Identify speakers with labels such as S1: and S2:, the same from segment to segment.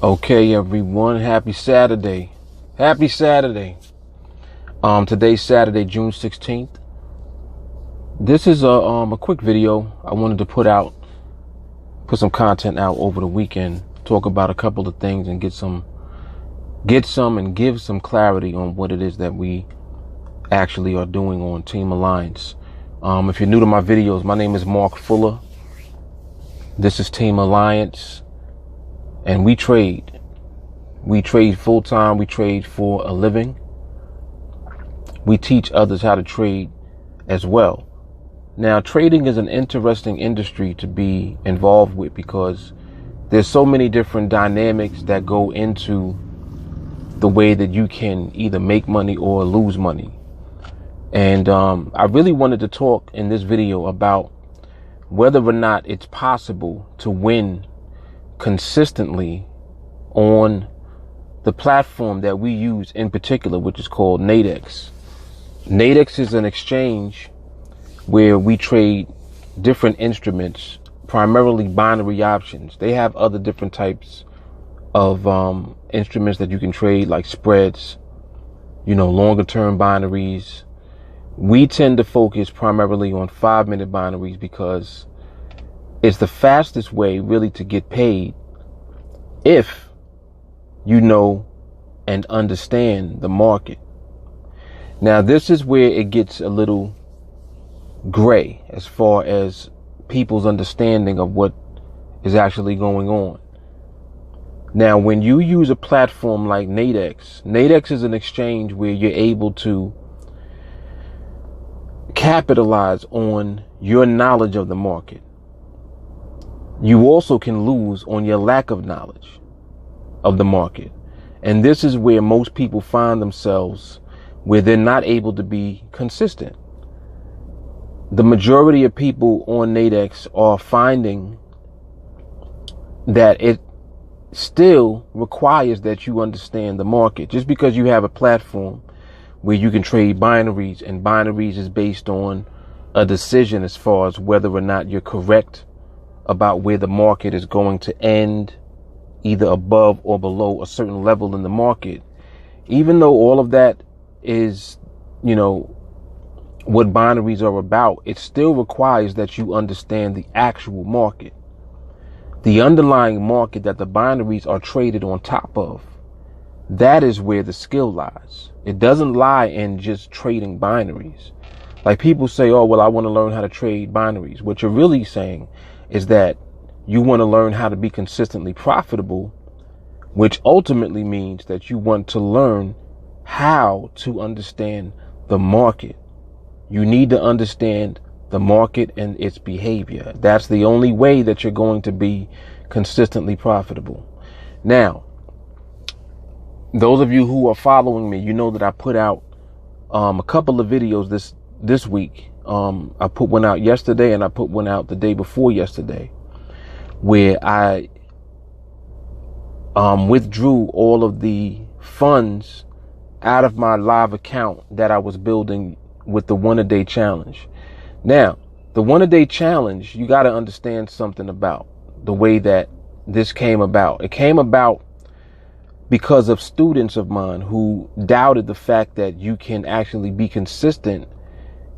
S1: Okay, everyone. Happy Saturday. Happy Saturday. Today's Saturday, June 16th. This is a quick video I wanted to put some content out over the weekend, talk about a couple of things and give some clarity on what it is that we actually are doing on TeamAlliance. If you're new to my videos, my name is Mark Fuller. This is TeamAlliance, and we trade. We trade full time. We trade for a living. We teach others how to trade as well. Now, trading is an interesting industry to be involved with because there's so many different dynamics that go into the way that you can either make money or lose money. And I really wanted to talk in this video about whether or not it's possible to win consistently on the platform that we use in particular, which is called NADEX. NADEX is an exchange where we trade different instruments, primarily binary options. They have other different types of instruments that you can trade, like spreads, longer term binaries. We tend to focus primarily on 5-minute binaries because it's the fastest way really to get paid if you know and understand the market. Now, this is where it gets a little gray as far as people's understanding of what is actually going on. Now, when you use a platform like NADEX is an exchange where you're able to capitalize on your knowledge of the market. You also can lose on your lack of knowledge of the market. And this is where most people find themselves, where they're not able to be consistent. The majority of people on NADEX are finding that it still requires that you understand the market. Just because you have a platform where you can trade binaries, and binaries is based on a decision as far as whether or not you're correct about where the market is going to end, either above or below a certain level in the market. Even though all of that is, what binaries are about, it still requires that you understand the actual market, the underlying market that the binaries are traded on top of. That is where the skill lies. It doesn't lie in just trading binaries. Like people say, oh, well, I want to learn how to trade binaries. What you're really saying is that you want to learn how to be consistently profitable, which ultimately means that you want to learn how to understand the market. You need to understand the market and its behavior. That's the only way that you're going to be consistently profitable. Now, those of you who are following me, you know that I put out a couple of videos this week. I put one out yesterday and I put one out the day before yesterday, where I withdrew all of the funds out of my live account that I was building with the OneADay challenge. Now, the OneADay challenge, you got to understand something about the way that this came about. It came about because of students of mine who doubted the fact that you can actually be consistent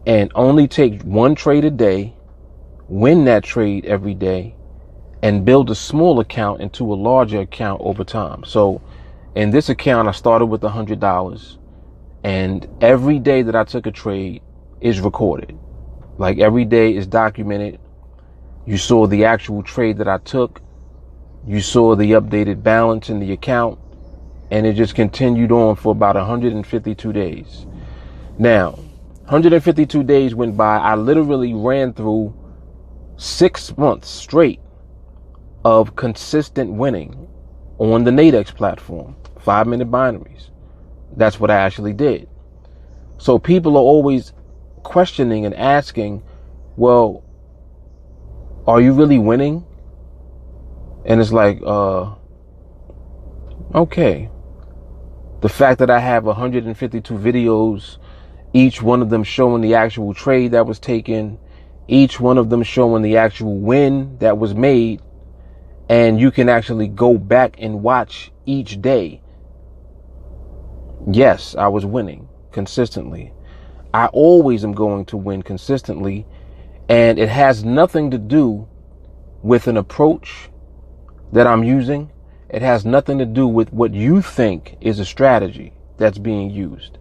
S1: and only take one trade a day, win that trade every day, and build a small account into a larger account over time. So in this account, I started with $100, and every day that I took a trade is recorded. Like every day is documented. You saw the actual trade that I took. You saw the updated balance in the account. And it just continued on for about 152 days. Now, 152 days went by. I literally ran through 6 months straight of consistent winning on the NADEX platform, 5-minute binaries. That's what I actually did. So people are always questioning and asking, well, are you really winning? And it's like, okay. The fact that I have 152 videos, each one of them showing the actual trade that was taken, each one of them showing the actual win that was made, and you can actually go back and watch each day. Yes, I was winning consistently. I always am going to win consistently, and it has nothing to do with an approach that I'm using. It has nothing to do with what you think is a strategy that's being used.